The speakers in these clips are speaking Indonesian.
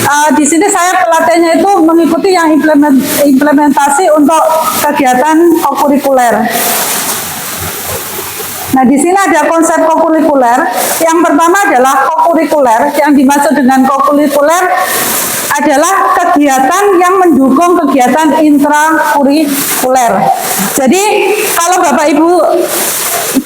Di sini saya pelatihannya itu mengikuti yang implementasi untuk kegiatan kokurikuler. Nah, di sini ada konsep kokurikuler. Yang pertama adalah kokurikuler. Yang dimaksud dengan kokurikuler adalah kegiatan yang mendukung kegiatan intrakurikuler. Jadi, kalau Bapak Ibu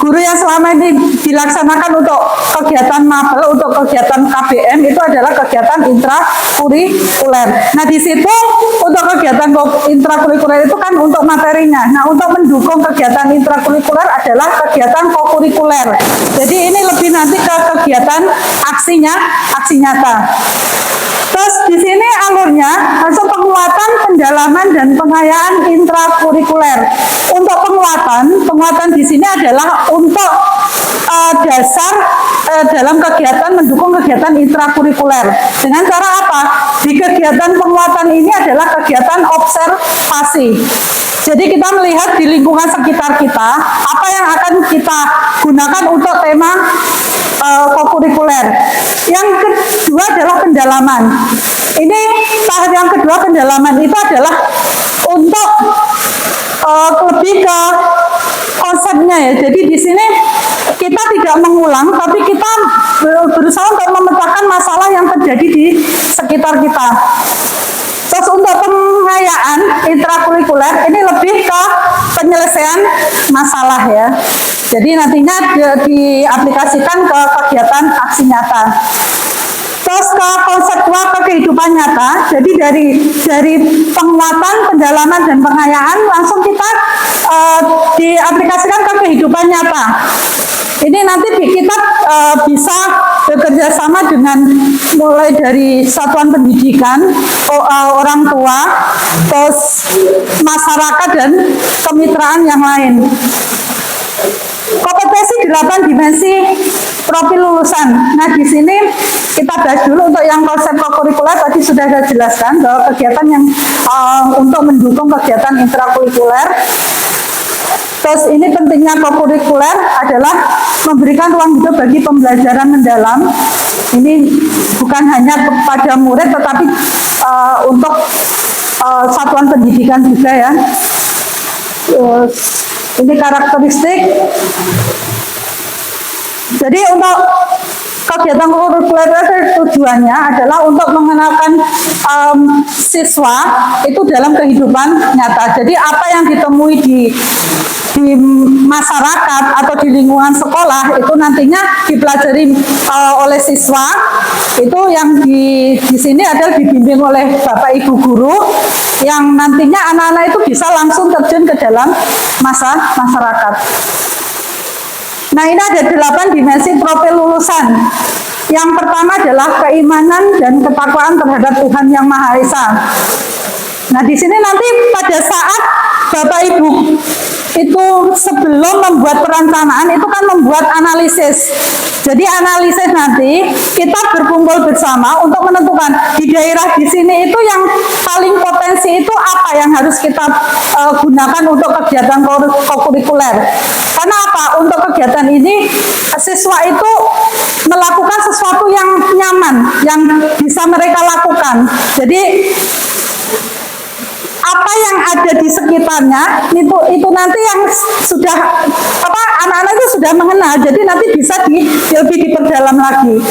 guru yang selama ini dilaksanakan untuk kegiatan mapel, untuk kegiatan KBM itu adalah kegiatan intrakurikuler. Nah, di situ untuk kegiatan intrakurikuler itu kan untuk materinya. Nah, untuk mendukung kegiatan intrakurikuler adalah kegiatan kokurikuler. Jadi ini lebih nanti ke kegiatan aksi nyata. Terus di sini alurnya masuk penguatan, pendalaman dan pengayaan intrakurikuler. Untuk penguatan di sini adalah untuk dasar dalam kegiatan mendukung kegiatan intrakurikuler. Dengan cara apa? Di kegiatan penguatan ini adalah kegiatan observasi. Jadi kita melihat di lingkungan sekitar kita, apa yang akan kita gunakan untuk tema kokurikuler. Yang kedua adalah pendalaman. Ini tahap yang kedua pendalaman itu adalah untuk lebih ke konsepnya ya. Jadi di sini kita tidak mengulang, tapi kita berusaha untuk memecahkan masalah yang terjadi di sekitar kita. Terus untuk pengayaan intrakurikuler ini lebih ke penyelesaian masalah ya. Jadi nantinya diaplikasikan ke kegiatan aksi nyata. Terus ke konseptual ke kehidupan nyata. Jadi dari penguatan, pendalaman dan pengayaan langsung kita diaplikasikan ke kehidupan nyata. Ini nanti kita bisa bekerja sama dengan mulai dari satuan pendidikan, orang tua, terus masyarakat dan kemitraan yang lain. Kompetensi 8 dimensi profil lulusan. Nah, di sini kita bahas dulu untuk yang konsep kokurikuler tadi sudah saya jelaskan bahwa kegiatan yang untuk mendukung kegiatan intrakurikuler. Terus ini pentingnya kokurikuler adalah memberikan ruang hidup bagi pembelajaran mendalam. Ini bukan hanya kepada murid tetapi untuk satuan pendidikan juga ya. Ini karakteristik. Jadi untuk kegiatan kokurikuler tujuannya adalah untuk mengenalkan siswa itu dalam kehidupan nyata. Jadi apa yang ditemui di masyarakat atau di lingkungan sekolah itu nantinya dipelajari oleh siswa. Itu yang di sini adalah dibimbing oleh Bapak Ibu guru yang nantinya anak-anak itu bisa langsung terjun ke dalam masyarakat. Nah, ini ada 8 dimensi profil lulusan. Yang pertama adalah keimanan dan ketakwaan terhadap Tuhan Yang Maha Esa. Nah, di sini nanti pada saat Bapak Ibu itu sebelum membuat perencanaan itu kan membuat analisis. Jadi analisis nanti kita berkumpul bersama untuk menentukan di daerah di sini itu yang paling potensi itu apa yang harus kita gunakan untuk kegiatan kokurikuler. Karena apa? Untuk kegiatan ini siswa itu melakukan sesuatu yang nyaman, yang bisa mereka lakukan. Jadi apa yang ada di sekitarnya itu nanti yang sudah anak-anak itu sudah mengenal, jadi nanti bisa lebih diperdalam lagi.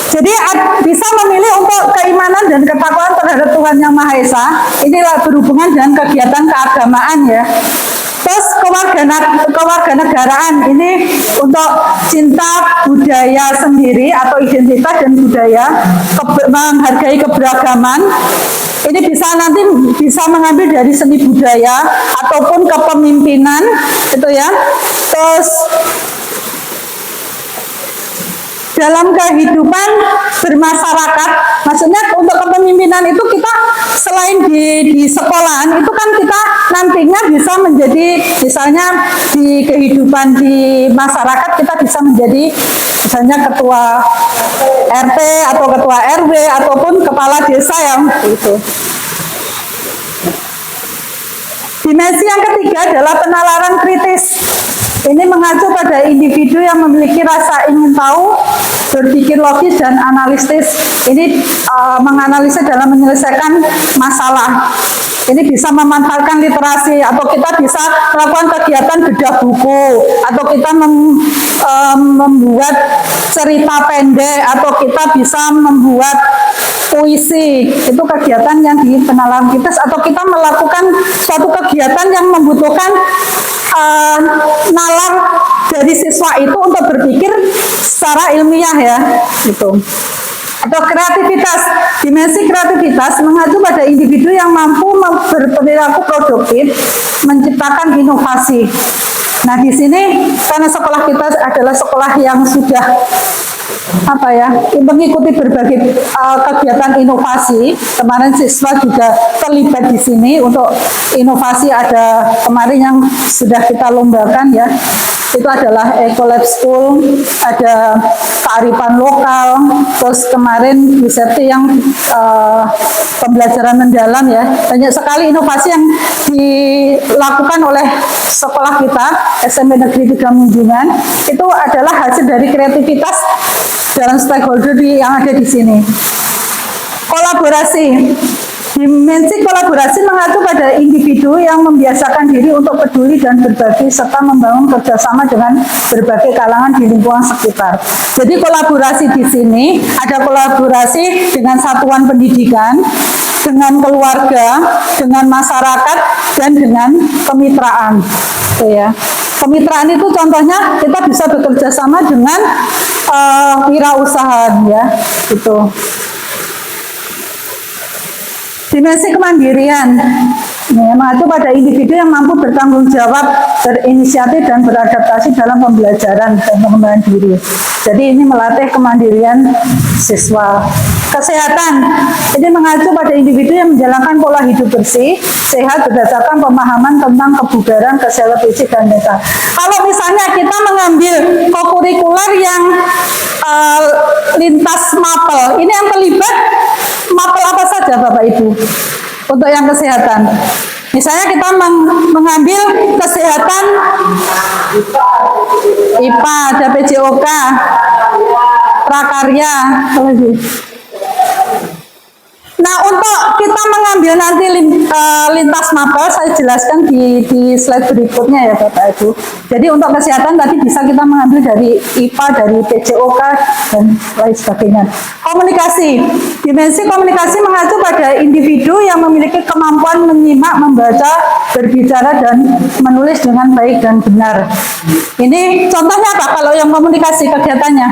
Jadi bisa memilih untuk keimanan dan ketakwaan terhadap Tuhan Yang Maha Esa. Inilah berhubungan dengan kegiatan keagamaan ya. Terus kewarganegaraan ini untuk cinta budaya sendiri atau identitas dan budaya, menghargai keberagaman. Ini bisa mengambil dari seni budaya ataupun kepemimpinan itu ya. Terus dalam kehidupan bermasyarakat, maksudnya untuk kepemimpinan itu kita selain di sekolahan itu kan kita nantinya bisa menjadi misalnya di kehidupan di masyarakat kita bisa menjadi misalnya ketua RT atau ketua RW ataupun kepala desa yang itu. Dimensi yang ketiga adalah penalaran kritis. Ini mengacu pada individu yang memiliki rasa ingin tahu, berpikir logis dan analitis. Ini menganalisa dalam menyelesaikan masalah. Ini bisa memanfaatkan literasi, atau kita bisa melakukan kegiatan bedah buku, atau kita membuat cerita pendek, atau kita bisa membuat puisi. Itu kegiatan yang di penalar kritis, atau kita melakukan suatu kegiatan yang membutuhkan nalar dari siswa itu untuk berpikir secara ilmiah ya, gitu. Atau kreativitas, dimensi kreativitas mengacu pada individu yang mampu berperilaku produktif, menciptakan inovasi. Nah, di sini karena sekolah kita adalah sekolah yang sudah mengikuti berbagai kegiatan inovasi. Kemarin siswa juga terlibat di sini untuk inovasi. Ada kemarin yang sudah kita lombakan ya, itu adalah Ecolab School, ada kearifan lokal, terus kemarin Wisepti yang pembelajaran mendalam ya. Banyak sekali inovasi yang dilakukan oleh sekolah kita, SMP Negeri 3 Munjungan. Itu adalah hasil dari kreativitas dalam stakeholder yang ada di sini. Kolaborasi. Dimensi kolaborasi mengacu pada individu yang membiasakan diri untuk peduli dan berbagi serta membangun kerjasama dengan berbagai kalangan di lingkungan sekitar. Jadi kolaborasi di sini ada kolaborasi dengan satuan pendidikan, dengan keluarga, dengan masyarakat, dan dengan kemitraan. Ya. Kemitraan itu contohnya kita bisa bekerja sama dengan wirausaha ya, gitu. Dimensi kemandirian mengacu pada individu yang mampu bertanggung jawab, berinisiatif dan beradaptasi dalam pembelajaran dan pengembangan diri. Jadi ini melatih kemandirian siswa. Kesehatan ini mengacu pada individu yang menjalankan pola hidup bersih, sehat berdasarkan pemahaman tentang kebugaran, kesehatan fisik dan mental. Kalau misalnya kita mengambil kokurikuler yang lintas mapel, ini yang terlibat mapel apa saja Bapak Ibu untuk yang kesehatan? Misalnya kita mengambil kesehatan IPA, ada PJOK, prakarya. Nah, untuk kita mengambil nanti lintas mapel, saya jelaskan di slide berikutnya ya Bapak Ibu. Jadi untuk kesehatan tadi bisa kita mengambil dari IPA, dari PJOK, dan lain sebagainya. Komunikasi. Dimensi komunikasi mengacu pada individu yang memiliki kemampuan menyimak, membaca, berbicara, dan menulis dengan baik dan benar. Ini contohnya apa kalau yang komunikasi kegiatannya?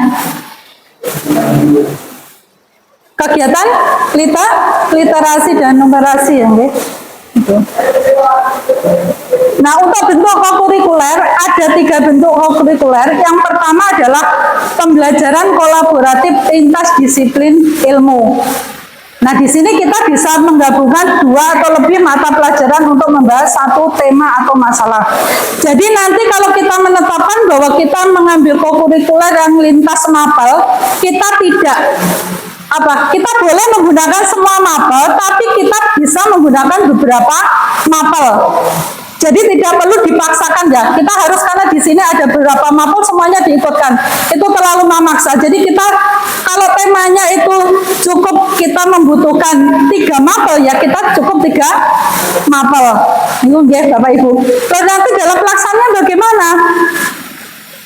Kegiatan literasi dan numerasi ya, gitu. Nah, untuk bentuk kokurikuler ada 3 bentuk kokurikuler. Yang pertama adalah pembelajaran kolaboratif lintas disiplin ilmu. Nah, di sini kita bisa menggabungkan 2 atau lebih mata pelajaran untuk membahas satu tema atau masalah. Jadi nanti kalau kita menetapkan bahwa kita mengambil kokurikuler yang lintas mapel, kita tidak kita boleh menggunakan semua mapel, tapi kita bisa menggunakan beberapa mapel. Jadi tidak perlu dipaksakan ya. Kita harus, karena di sini ada beberapa mapel semuanya diikutkan. Itu terlalu memaksa. Jadi kita kalau temanya itu cukup kita membutuhkan 3 mapel ya, kita cukup 3 mapel. Ini ya Bapak Ibu. Terus nanti dalam pelaksanaannya bagaimana?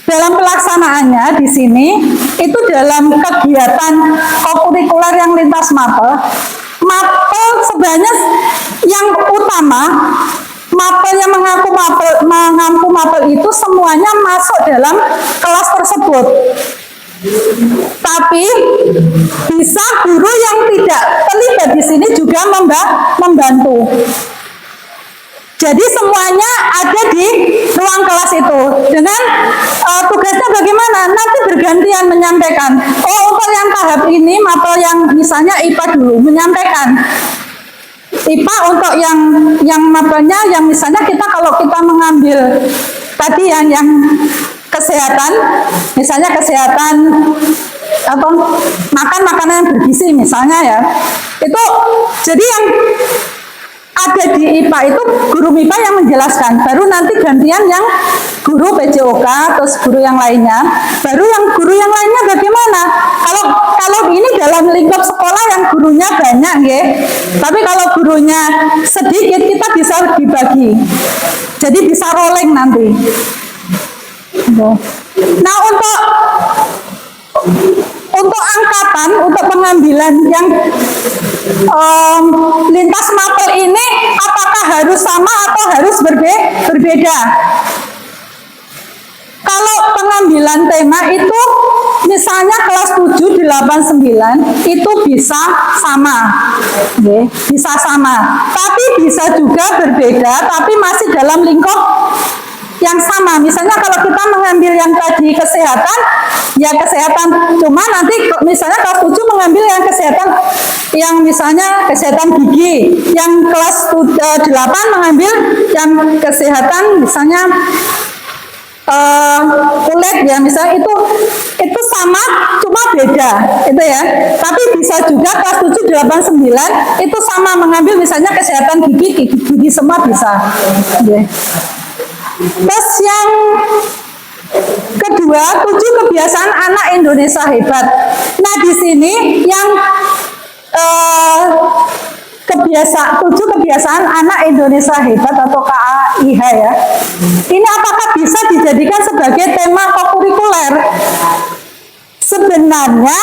Dalam pelaksanaannya di sini itu dalam kegiatan kokurikuler yang lintas mapel sebenarnya yang utama mapel yang mengaku mapel itu semuanya masuk dalam kelas tersebut. Tapi bisa guru yang tidak terlibat di sini juga membantu. Jadi semuanya ada di ruang kelas itu. Dengan tugasnya bagaimana? Nanti bergantian menyampaikan. Oh, untuk yang tahap ini, mapel yang misalnya IPA dulu menyampaikan. IPA untuk yang mapelnya, yang misalnya kalau kita mengambil tadi yang kesehatan, misalnya kesehatan makan makanan yang bergizi misalnya ya. Itu jadi yang ada di IPA itu guru MIPA yang menjelaskan, baru nanti gantian yang guru PJOK, terus guru yang lainnya, baru yang guru yang lainnya bagaimana? Kalau ini dalam lingkup sekolah yang gurunya banyak, ya. Tapi kalau gurunya sedikit kita bisa dibagi, jadi bisa rolling nanti. Nah, untuk angkatan, untuk pengambilan yang lintas mapel ini, apakah harus sama atau harus berbeda? Kalau pengambilan tema itu, misalnya kelas 7, 8, 9, itu bisa sama. Bisa sama. Tapi bisa juga berbeda, tapi masih dalam lingkup yang sama. Misalnya kalau kita mengambil yang tadi kesehatan, ya kesehatan, cuma nanti misalnya kelas 7 mengambil yang kesehatan, yang misalnya kesehatan gigi, yang kelas 8 mengambil yang kesehatan misalnya kulit, ya misalnya itu sama, cuma beda, itu ya. Tapi bisa juga kelas 7, 8, 9 itu sama mengambil misalnya kesehatan gigi semua bisa. Terus yang kedua, 7 kebiasaan anak Indonesia hebat. Nah, di sini yang 7 kebiasaan anak Indonesia hebat atau KAIH, ya. Ini apakah bisa dijadikan sebagai tema kokurikuler? Sebenarnya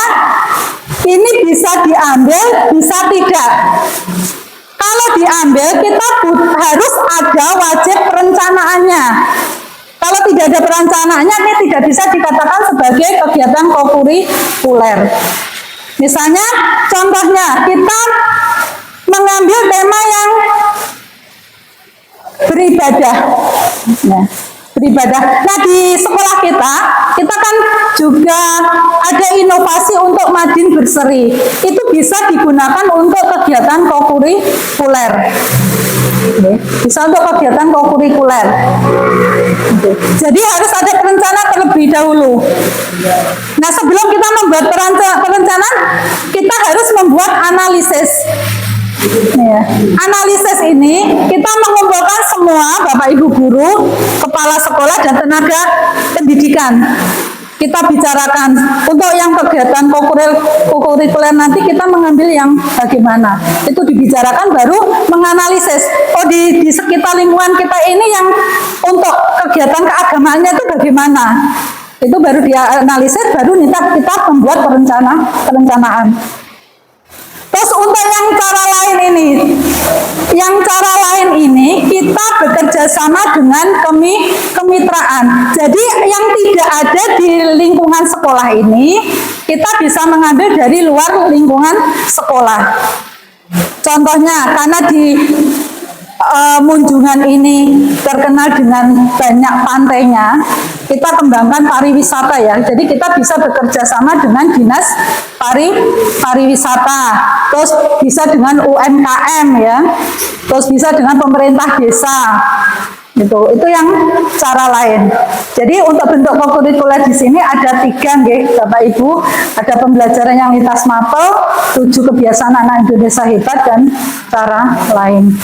ini bisa diambil, bisa tidak. Kalau diambil, kita harus ada wajib perencanaannya. Kalau tidak ada perencanaannya, ini tidak bisa dikatakan sebagai kegiatan kokurikuler. Misalnya, contohnya, kita mengambil tema yang beribadah. Beribadah. Nah, di sekolah kita kan juga ada inovasi untuk Madin Berseri. Itu bisa digunakan untuk kegiatan kokurikuler. Bisa untuk kegiatan kokurikuler. Jadi harus ada perencanaan terlebih dahulu. Nah, sebelum kita membuat perencanaan, kita harus membuat analisis. Ya. Analisis ini kita mengumpulkan semua Bapak Ibu guru, kepala sekolah dan tenaga pendidikan. Kita bicarakan untuk yang kegiatan kokurikuler nanti kita mengambil yang bagaimana. Itu dibicarakan baru menganalisis. Oh, di sekitar lingkungan kita ini yang untuk kegiatan keagamaannya itu bagaimana. Itu baru dianalisis, baru kita membuat perencanaan. Terus untuk yang cara lain ini, kita bekerja sama dengan kemitraan. Jadi yang tidak ada di lingkungan sekolah ini, kita bisa mengambil dari luar lingkungan sekolah. Contohnya, karena di Munjungan ini terkenal dengan banyak pantainya, kita kembangkan pariwisata, ya. Jadi kita bisa bekerja sama dengan dinas pariwisata, terus bisa dengan UMKM, ya, terus bisa dengan pemerintah desa. Itu yang cara lain. Jadi untuk bentuk kokurikuler di sini ada 3, Bapak Ibu. Ada pembelajaran yang lintas mapel, 7 kebiasaan anak Indonesia hebat, dan cara lain.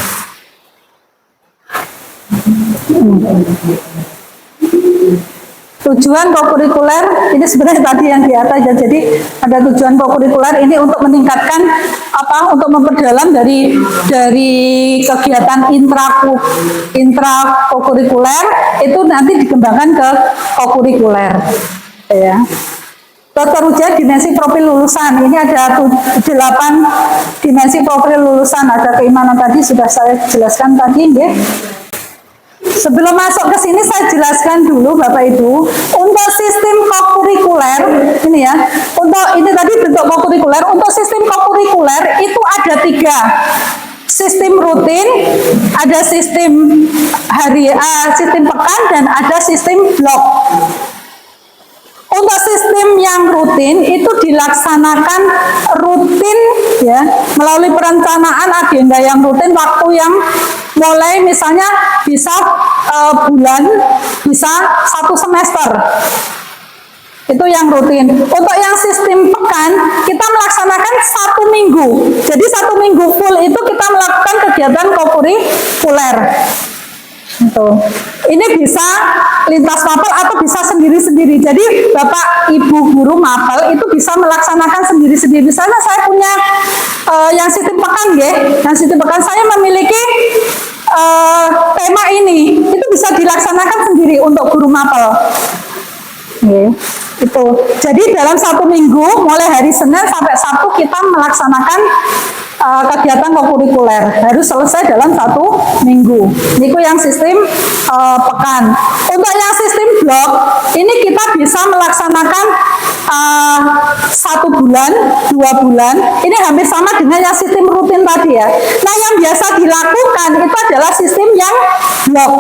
Tujuan kokurikuler ini sebenarnya tadi yang di atas, ya. Jadi ada tujuan kokurikuler ini untuk meningkatkan untuk memperdalam dari kegiatan intra kokurikuler itu nanti dikembangkan ke kokurikuler, ya. Teruja dimensi profil lulusan. Ini ada 8 dimensi profil lulusan. Ada keimanan tadi sudah saya jelaskan tadi, ya. Sebelum masuk ke sini saya jelaskan dulu Bapak Ibu, untuk sistem kokurikuler ini, ya. Untuk ini tadi bentuk kokurikuler, untuk sistem kokurikuler itu ada 3. Sistem rutin, ada sistem sistem pekan, dan ada sistem blok. Untuk sistem yang rutin itu dilaksanakan rutin, ya, melalui perencanaan agenda yang rutin, waktu yang mulai misalnya bisa bulan, bisa 1 semester. Itu yang rutin. Untuk yang sistem pekan, kita melaksanakan 1 minggu. Jadi 1 minggu full itu kita melakukan kegiatan kokurikuler. Itu. Ini bisa lintas mapel atau bisa sendiri-sendiri. Jadi Bapak Ibu guru mapel itu bisa melaksanakan sendiri-sendiri. Misalnya saya punya yang sistem pekan ya. Yang sistem pekan saya memiliki tema ini. Itu bisa dilaksanakan sendiri untuk guru mapel. Itu. Jadi dalam 1 minggu mulai hari Senin sampai Sabtu kita melaksanakan kegiatan kokurikuler harus selesai dalam 1 minggu. Ini yang sistem pekan. Untuk yang sistem blok ini kita bisa melaksanakan 1 bulan, 2 bulan. Ini hampir sama dengan yang sistem rutin tadi ya. Nah yang biasa dilakukan itu adalah sistem yang blok.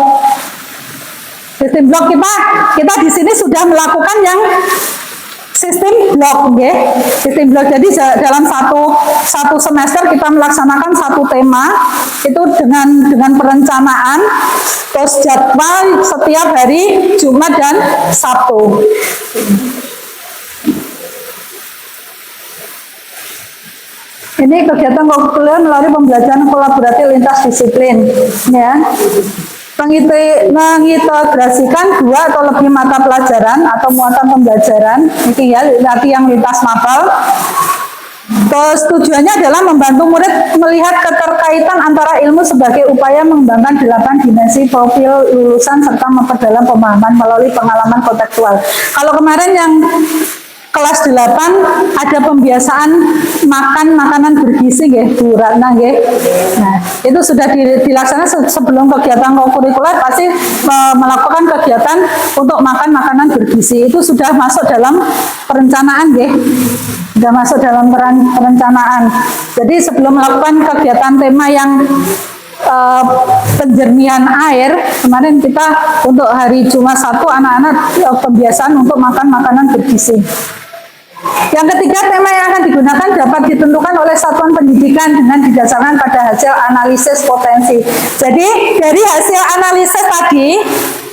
Sistem blok kita di sini sudah melakukan yang sistem blok, okay? Sistem blok. Jadi dalam satu semester kita melaksanakan 1 tema itu dengan perencanaan, terus jadwal setiap hari Jumat dan Sabtu. Ini kegiatan kokurikuler melalui pembelajaran kolaboratif lintas disiplin, ya. Mengintegrasikan 2 atau lebih mata pelajaran atau muatan pembelajaran, ini ya nanti yang lintas mapel. Terus tujuannya adalah membantu murid melihat keterkaitan antara ilmu sebagai upaya mengembangkan 8 dimensi profil lulusan serta memperdalam pemahaman melalui pengalaman kontekstual. Kalau kemarin yang kelas 8 ada pembiasaan makan makanan bergizi nggih Bu Ratna nggih. Nah, itu sudah dilaksanakan sebelum kegiatan kokurikuler pasti melakukan kegiatan untuk makan makanan bergizi. Itu sudah masuk dalam perencanaan nggih. Sudah masuk dalam perencanaan. Jadi sebelum melakukan kegiatan tema yang penjernihan air, kemarin kita untuk hari Jumat 1 anak-anak pembiasaan untuk makan makanan bergizi. Yang ketiga, tema yang akan digunakan dapat ditentukan oleh satuan pendidikan dengan didasarkan pada hasil analisis potensi. Jadi dari hasil analisis tadi,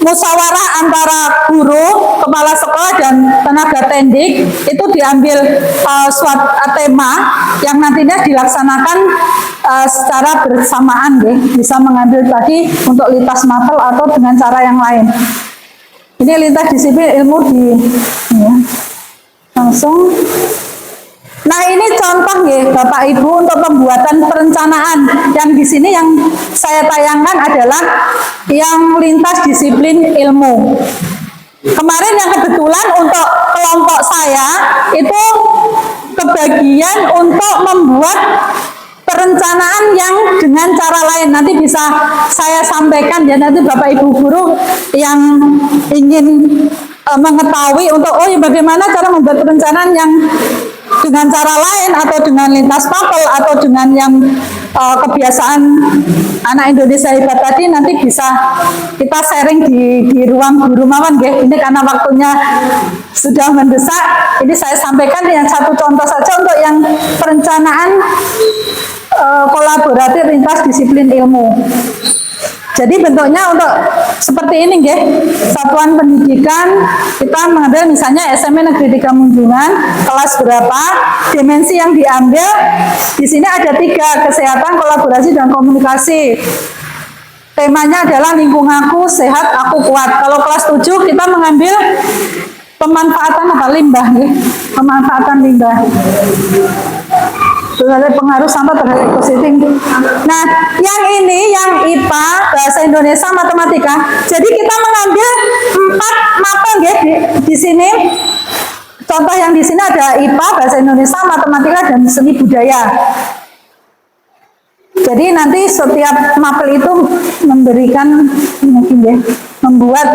musyawarah antara guru, kepala sekolah dan tenaga tendik itu diambil suatu tema yang nantinya dilaksanakan secara bersamaan, bisa mengambil tadi untuk lintas mapel atau dengan cara yang lain. Ini lintas disiplin ilmu ya. Langsung. Nah ini contoh ya Bapak Ibu untuk pembuatan perencanaan yang di sini yang saya tayangkan adalah yang lintas disiplin ilmu. Kemarin yang kebetulan untuk kelompok saya itu kebagian untuk membuat perencanaan yang dengan cara lain. Nanti bisa saya sampaikan ya, nanti Bapak Ibu guru yang ingin mengetahui untuk bagaimana cara membuat perencanaan yang dengan cara lain atau dengan lintas mapel atau dengan yang kebiasaan anak Indonesia hebat tadi, nanti bisa kita sharing di ruang guru mawon nggih. Ini karena waktunya sudah mendesak, ini saya sampaikan yang satu contoh saja untuk yang perencanaan kolaboratif lintas disiplin ilmu. Jadi bentuknya untuk seperti ini nggih. Satuan pendidikan kita mengambil misalnya SMP Negeri 3 Munjungan, kelas berapa, dimensi yang diambil. Di sini ada 3, kesehatan, kolaborasi dan komunikasi. Temanya adalah lingkunganku sehat, aku kuat. Kalau kelas 7 kita mengambil pemanfaatan limbah nggih. Pemanfaatan limbah. Terhadap pengaruh sampah terhadap ekosistem. Nah, yang ini yang IPA, bahasa Indonesia, matematika. Jadi kita mengambil 4 mata di sini. Contoh yang di sini ada IPA, bahasa Indonesia, matematika dan seni budaya. Jadi nanti setiap mapel itu memberikan mungkin ya, membuat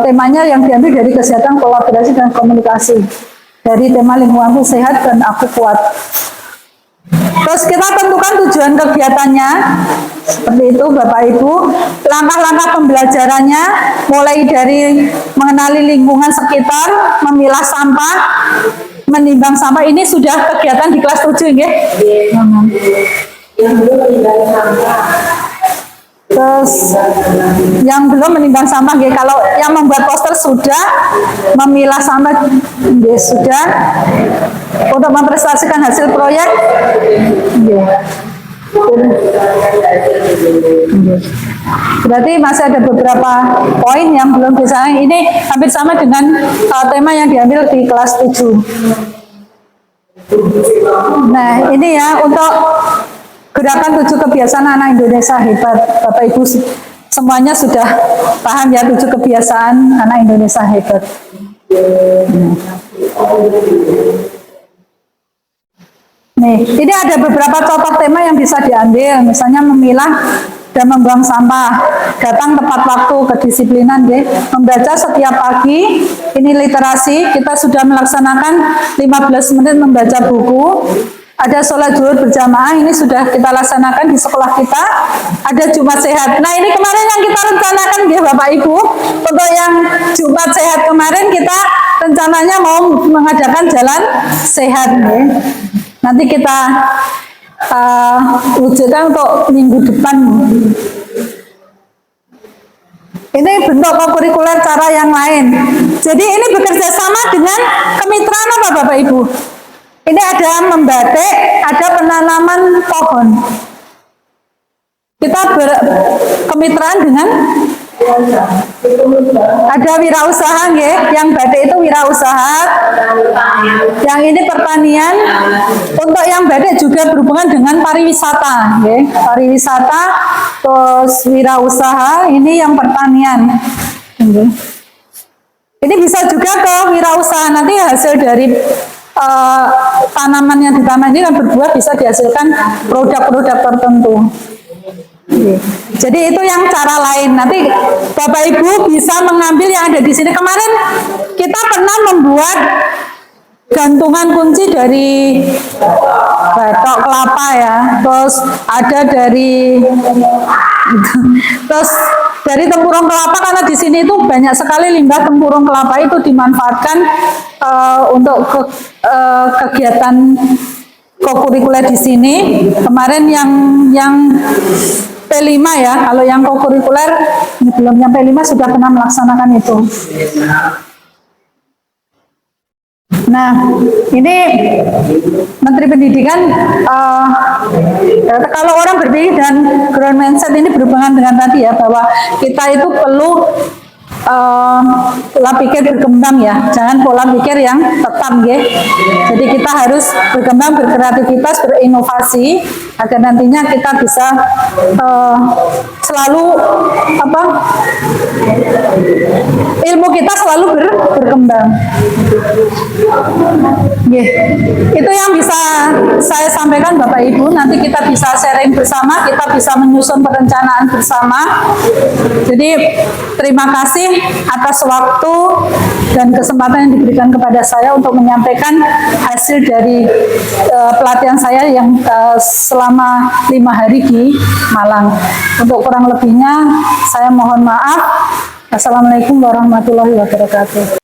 temanya yang diambil dari kesehatan, kolaborasi dan komunikasi. Dari tema lingkunganku sehat dan aku kuat. Terus kita tentukan tujuan kegiatannya, seperti itu Bapak Ibu. Langkah-langkah pembelajarannya, mulai dari mengenali lingkungan sekitar, memilah sampah, menimbang sampah. Ini sudah kegiatan di kelas 7 ya. Yang belum menimbang sampah. Terus yang belum menimbang sampah, nggih. Kalau yang membuat poster sudah, memilah sampah nggih sudah. Untuk mempresentasikan hasil proyek, nggih. Berarti masih ada beberapa poin yang belum bisa. Ini hampir sama dengan tema yang diambil di kelas 7. Nah, ini ya untuk gerakan 7 kebiasaan anak Indonesia hebat. Bapak Ibu semuanya sudah paham ya 7 kebiasaan anak Indonesia hebat. Nih, ini ada beberapa contoh tema yang bisa diambil, misalnya memilah dan membuang sampah, datang tepat waktu, kedisiplinan, membaca setiap pagi, ini literasi, kita sudah melaksanakan 15 menit membaca buku, ada sholat zuhur berjamaah, ini sudah kita laksanakan di sekolah kita, ada Jumat sehat. Nah, ini kemarin yang kita rencanakan, Bapak Ibu, untuk yang Jumat sehat kemarin kita rencananya mau mengadakan jalan sehat, nanti kita wujudkan untuk minggu depan. Ini bentuk kokurikuler cara yang lain. Jadi ini bekerja sama dengan kemitraan apa Bapak Ibu? Ini ada membatik, ada penanaman pohon. Kita berkemitraan dengan ada wirausaha, yang batik itu wirausaha, yang ini pertanian. Untuk yang batik juga berhubungan dengan pariwisata, pariwisata, terus wirausaha, ini yang pertanian. Ini bisa juga ke wirausaha, nanti hasil dari tanaman yang ditanam ini kan berbuah, bisa dihasilkan produk-produk tertentu. Jadi itu yang cara lain. Nanti Bapak Ibu bisa mengambil yang ada di sini. Kemarin kita pernah membuat gantungan kunci dari batok kelapa ya. Terus ada dari tempurung kelapa, karena di sini itu banyak sekali limbah tempurung kelapa, itu dimanfaatkan untuk kegiatan kokurikuler di sini. Kemarin yang P5 ya, kalau yang kokurikuler belum yang P5 sudah pernah melaksanakan itu. Nah, ini Menteri Pendidikan, kalau orang berpikir dan ground mindset ini berhubungan dengan tadi ya, bahwa kita itu perlu pola pikir berkembang ya, jangan pola pikir yang tetap ya. Jadi kita harus berkembang, berkreativitas, berinovasi agar nantinya kita bisa selalu ilmu kita selalu berkembang. Itu yang bisa saya sampaikan Bapak Ibu. Nanti kita bisa sharing bersama, kita bisa menyusun perencanaan bersama. Jadi terima kasih atas waktu dan kesempatan yang diberikan kepada saya untuk menyampaikan hasil dari pelatihan saya yang selama 5 hari di Malang. Untuk kurang lebihnya saya mohon maaf. Assalamualaikum warahmatullahi wabarakatuh.